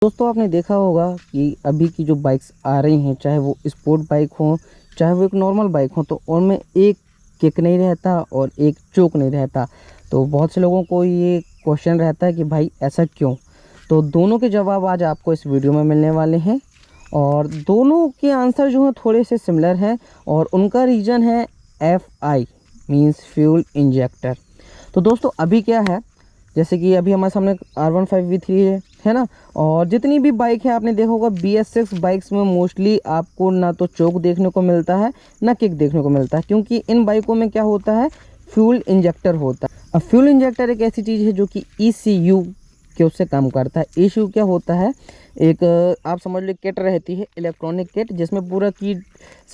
दोस्तों आपने देखा होगा कि अभी की जो बाइक्स आ रही हैं, चाहे वो स्पोर्ट बाइक हो चाहे वो एक नॉर्मल बाइक हो, तो उनमें एक किक नहीं रहता और एक चोक नहीं रहता। तो बहुत से लोगों को ये क्वेश्चन रहता है कि भाई ऐसा क्यों। तो दोनों के जवाब आज आपको इस वीडियो में मिलने वाले हैं और दोनों के आंसर जो हैं थोड़े से सिमिलर हैं और उनका रीज़न है FI मीन्स फ्यूल इंजेक्टर। तो दोस्तों अभी क्या है, जैसे कि अभी हमारे सामने R15V3 है ना, और जितनी भी बाइक है आपने देखा होगा BS6 बाइक्स में मोस्टली आपको ना तो चोक देखने को मिलता है ना किक देखने को मिलता है, क्योंकि इन बाइकों में क्या होता है, फ्यूल इंजेक्टर होता है। अब फ्यूल इंजेक्टर एक ऐसी चीज़ है जो कि ECU के उससे काम करता है। ECU क्या होता है, एक आप समझ लो किट रहती है, इलेक्ट्रॉनिक किट, जिसमें पूरा की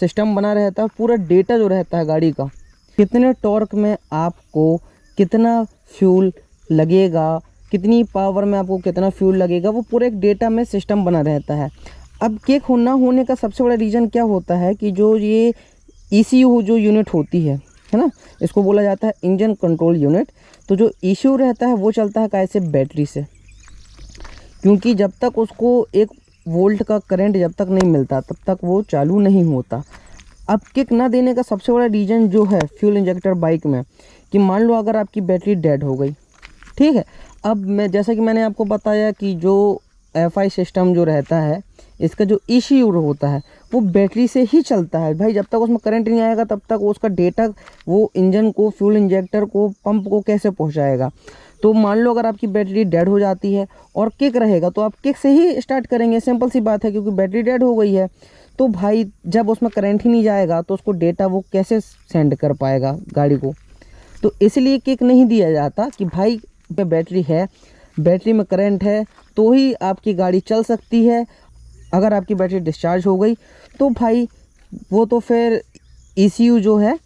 सिस्टम बना रहता है, पूरा डेटा जो रहता है गाड़ी का, कितने टॉर्क में आपको कितना फ्यूल लगेगा, कितनी पावर में आपको कितना फ्यूल लगेगा, वो पूरे एक डेटा में सिस्टम बना रहता है। अब किक होना होने का सबसे बड़ा रीज़न क्या होता है कि जो ये ECU जो यूनिट होती है ना, इसको बोला जाता है इंजन कंट्रोल यूनिट। तो जो ECU रहता है वो चलता है कैसे, बैटरी से, क्योंकि जब तक उसको 1 वोल्ट का करंट जब तक नहीं मिलता तब तक वो चालू नहीं होता। अब किक ना देने का सबसे बड़ा रीज़न जो है फ्यूल इंजेक्टर बाइक में, कि मान लो अगर आपकी बैटरी डेड हो गई, ठीक है। अब मैं जैसा कि मैंने आपको बताया कि जो FI सिस्टम जो रहता है, इसका जो ECU होता है वो बैटरी से ही चलता है भाई। जब तक उसमें करंट नहीं आएगा तब तक उसका डेटा वो इंजन को, फ्यूल इंजेक्टर को, पंप को कैसे पहुंचाएगा। तो मान लो अगर आपकी बैटरी डेड हो जाती है और किक रहेगा तो आप किक से ही स्टार्ट करेंगे, सिंपल सी बात है, क्योंकि बैटरी डेड हो गई है। तो भाई जब उसमें करंट ही नहीं जाएगा तो उसको डेटा वो कैसे सेंड कर पाएगा गाड़ी को। तो इसलिए किक नहीं दिया जाता कि भाई पे बैटरी है, बैटरी में करंट है तो ही आपकी गाड़ी चल सकती है। अगर आपकी बैटरी डिस्चार्ज हो गई तो भाई वो तो फिर ECU जो है,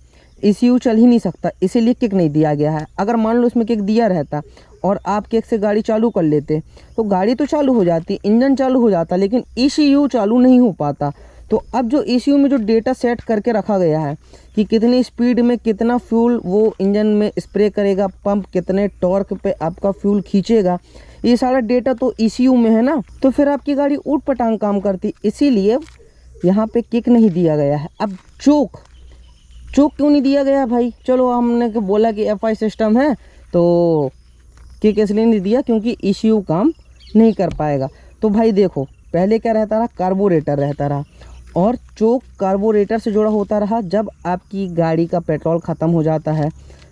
ECU चल ही नहीं सकता, इसीलिए किक नहीं दिया गया है। अगर मान लो इसमें किक दिया रहता और आप किक से गाड़ी चालू कर लेते तो गाड़ी तो चालू हो जाती, इंजन चालू हो जाता, लेकिन ECU चालू नहीं हो पाता। तो अब जो ECU में जो डेटा सेट करके रखा गया है कि कितनी स्पीड में कितना फ्यूल वो इंजन में स्प्रे करेगा, पंप कितने टॉर्क पे आपका फ्यूल खींचेगा, ये सारा डेटा तो ECU में है ना, तो फिर आपकी गाड़ी ऊट पटांग काम करती। इसीलिए यहाँ पे किक नहीं दिया गया है। अब चोक क्यों नहीं दिया गया भाई, चलो हमने बोला कि FI सिस्टम है तो किक इसलिए नहीं दिया क्योंकि ECU काम नहीं कर पाएगा। तो भाई देखो, पहले क्या रहता रहा, कार्बोरेटर रहता रहा, और चोक कार्बोरेटर से जुड़ा होता रहा। जब आपकी गाड़ी का पेट्रोल ख़त्म हो जाता है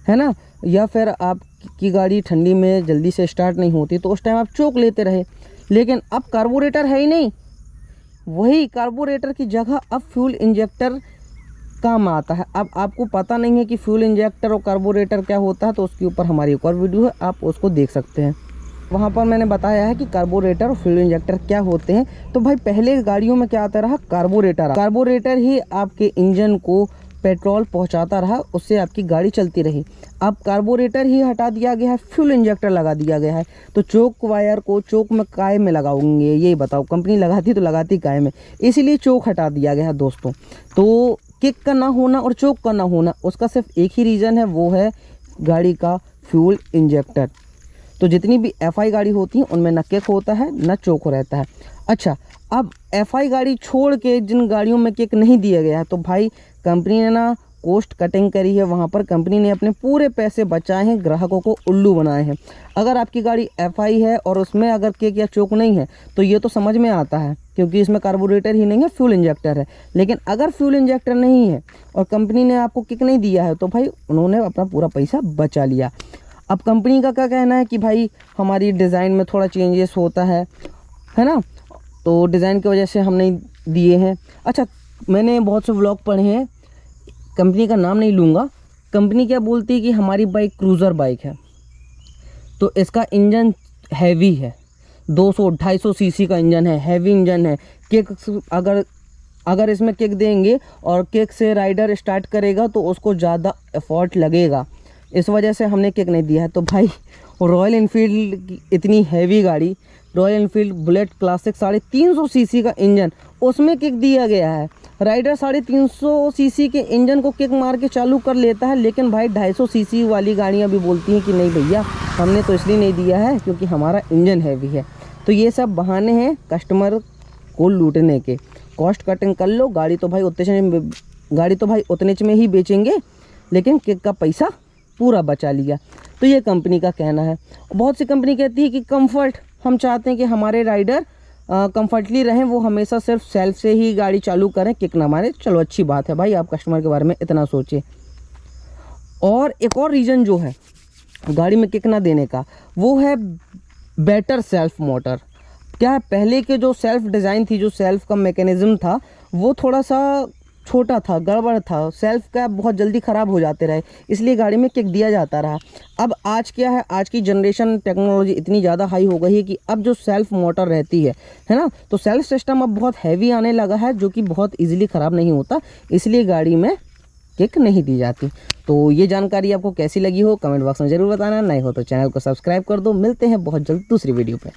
ना, या फिर आपकी गाड़ी ठंडी में जल्दी से स्टार्ट नहीं होती तो उस टाइम आप चोक लेते रहे। लेकिन अब कार्बोरेटर है ही नहीं, वही कार्बोरेटर की जगह अब फ्यूल इंजेक्टर काम आता है। अब आपको पता नहीं है कि फ्यूल इंजेक्टर और कार्बोरेटर क्या होता है, तो उसके ऊपर हमारी एक और वीडियो है, आप उसको देख सकते हैं। वहाँ पर मैंने बताया है कि कार्बोरेटर और फ्यूल इंजेक्टर क्या होते हैं। तो भाई पहले गाड़ियों में क्या आता रहा, कार्बोरेटर ही आपके इंजन को पेट्रोल पहुंचाता रहा, उससे आपकी गाड़ी चलती रही। अब कार्बोरेटर ही हटा दिया गया है, फ्यूल इंजेक्टर लगा दिया गया है। तो चोक वायर को चोक में काय में लगाओगे, ये बताओ, कंपनी लगाती तो लगाती काय में, इसीलिए चोक हटा दिया गया है दोस्तों। तो किक का ना होना और चोक का ना होना, उसका सिर्फ एक ही रीज़न है, वो है गाड़ी का फ्यूल इंजेक्टर। तो जितनी भी FI गाड़ी होती हैं उनमें ना किक होता है ना चोक रहता है। अच्छा, अब FI गाड़ी छोड़ के जिन गाड़ियों में किक नहीं दिया गया है, तो भाई कंपनी ने ना कॉस्ट कटिंग करी है, वहाँ पर कंपनी ने अपने पूरे पैसे बचाए हैं, ग्राहकों को उल्लू बनाए हैं। अगर आपकी गाड़ी FI है और उसमें अगर किक या चोक नहीं है तो ये तो समझ में आता है, क्योंकि इसमें कार्बोरेटर ही नहीं है, फ्यूल इंजेक्टर है। लेकिन अगर फ्यूल इंजेक्टर नहीं है और कंपनी ने आपको किक नहीं दिया है तो भाई उन्होंने अपना पूरा पैसा बचा लिया। अब कंपनी का क्या कहना है कि भाई हमारी डिज़ाइन में थोड़ा चेंजेस होता है ना, तो डिज़ाइन की वजह से हम नहीं दिए हैं। अच्छा, मैंने बहुत से व्लॉग पढ़े हैं, कंपनी का नाम नहीं लूँगा, कंपनी क्या बोलती है कि हमारी बाइक क्रूज़र बाइक है, तो इसका इंजन हैवी है, 200-250 सीसी का इंजन है, हैवी इंजन है। किक अगर इसमें किक देंगे और किक से राइडर स्टार्ट करेगा तो उसको ज़्यादा एफर्ट लगेगा, इस वजह से हमने किक नहीं दिया है। तो भाई रॉयल इनफील्ड की इतनी हैवी गाड़ी, royal Enfield bullet classic 350 CC का इंजन, उसमें किक दिया गया है। राइडर 350 सीसी के इंजन को किक मार के चालू कर लेता है, लेकिन भाई 250 सीसी वाली गाड़ियाँ भी बोलती हैं कि नहीं भैया, हमने तो इसलिए नहीं दिया है क्योंकि हमारा इंजन हैवी है। तो ये सब बहाने हैं कस्टमर को लूटने के। कॉस्ट कटिंग कर लो, गाड़ी तो भाई उतने में ही बेचेंगे, लेकिन किक का पैसा पूरा बचा लिया। तो ये कंपनी का कहना है। बहुत सी कंपनी कहती है कि कंफर्ट, हम चाहते हैं कि हमारे राइडर कंफर्टली रहें, वो हमेशा सिर्फ सेल्फ से ही गाड़ी चालू करें, किक ना मारे। चलो अच्छी बात है भाई, आप कस्टमर के बारे में इतना सोचें। और एक और रीज़न जो है गाड़ी में किक ना देने का, वो है बेटर सेल्फ मोटर। क्या है, पहले के जो सेल्फ डिज़ाइन थी, जो सेल्फ का मैकेनिज़्म था, वो थोड़ा सा छोटा था, गड़बड़ था, सेल्फ का बहुत जल्दी ख़राब हो जाते रहे, इसलिए गाड़ी में किक दिया जाता रहा। अब आज क्या है, आज की जनरेशन टेक्नोलॉजी इतनी ज़्यादा हाई हो गई है कि अब जो सेल्फ मोटर रहती है ना, तो सेल्फ सिस्टम अब बहुत हैवी आने लगा है, जो कि बहुत ईजिली ख़राब नहीं होता, इसलिए गाड़ी में किक नहीं दी जाती। तो ये जानकारी आपको कैसी लगी हो कमेंट बॉक्स में ज़रूर बताना। नए हो तो चैनल को सब्सक्राइब कर दो। मिलते हैं बहुत जल्द दूसरी वीडियो पर।